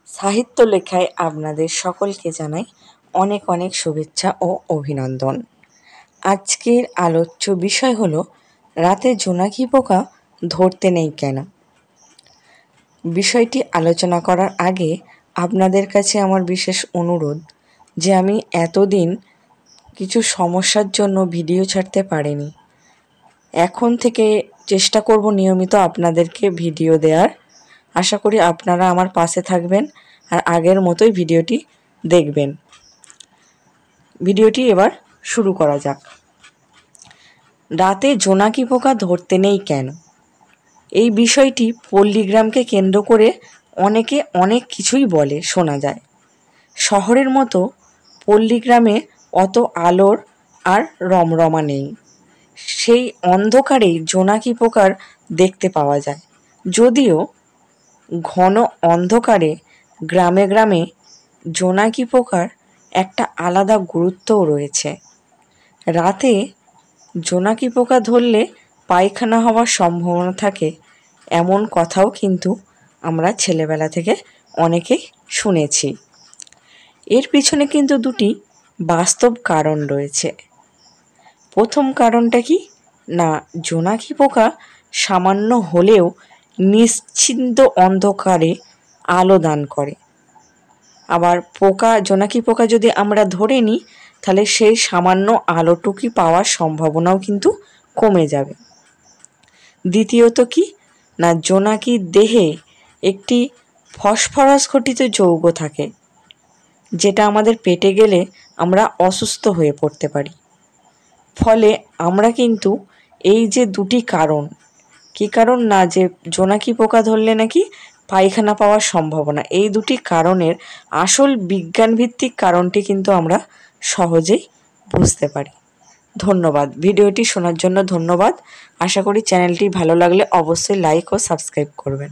সাহিত্য লেখায় আপনাদের সকলকে জানাই অনেক অনেক শুভেচ্ছা ও অভিনন্দন। আজকের আলোচ্য বিষয় হলো রাতে জোনাকি পোকা ধরতে নেই কেন। বিষয়টি আলোচনা করার আগে আপনাদের কাছে আমার বিশেষ অনুরোধ যে আমি এতদিন কিছু সমস্যার জন্য ভিডিও ছাড়তে পারিনি। এখন থেকে চেষ্টা করব নিয়মিত আপনাদেরকে ভিডিও দেওয়ার। আশা করি আপনারা আমার পাশে থাকবেন আর আগের মতোই ভিডিওটি দেখবেন। ভিডিওটি এবার শুরু করা যাক। রাতে জোনাকি পোকা ধরতে নেই কেন, এই বিষয়টি পল্লীগ্রামকে কেন্দ্র করে অনেকে অনেক কিছুই বলে শোনা যায়। শহরের মতো পল্লীগ্রামে অত আলোর আর রমরমা নেই, সেই অন্ধকারেই জোনাকি পোকার দেখতে পাওয়া যায়। যদিও ঘন অন্ধকারে গ্রামে গ্রামে জোনাকি পোকার একটা আলাদা গুরুত্বও রয়েছে। রাতে জোনাকি পোকা ধরলে পায়খানা হওয়ার সম্ভাবনা থাকে, এমন কথাও কিন্তু আমরা ছেলেবেলা থেকে অনেকেই শুনেছি। এর পিছনে কিন্তু দুটি বাস্তব কারণ রয়েছে। প্রথম কারণটা কি না, জোনাকি পোকা সামান্য হলেও নিশ্চিন্ত অন্ধকারে আলো দান করে। আবার জোনাকি পোকা যদি আমরা ধরে নিই তাহলে সেই সামান্য আলোটুকু পাওয়ার সম্ভাবনাও কিন্তু কমে যাবে। দ্বিতীয়ত কি না, জোনাকির দেহে একটি ফসফরাস ঘটিত যৌগ থাকে, যেটা আমাদের পেটে গেলে আমরা অসুস্থ হয়ে পড়তে পারি। ফলে আমরা কিন্তু এই যে দুটি কারণ, কী কারণ না, যে জোনাকি পোকা ধরলে নাকি পায়খানা পাওয়ার সম্ভাবনা, এই দুটি কারণের আসল বিজ্ঞানভিত্তিক কারণটি কিন্তু আমরা সহজেই বুঝতে পারি। ধন্যবাদ, ভিডিওটি শোনার জন্য ধন্যবাদ। আশা করি চ্যানেলটি ভালো লাগলে অবশ্যই লাইক ও সাবস্ক্রাইব করবেন।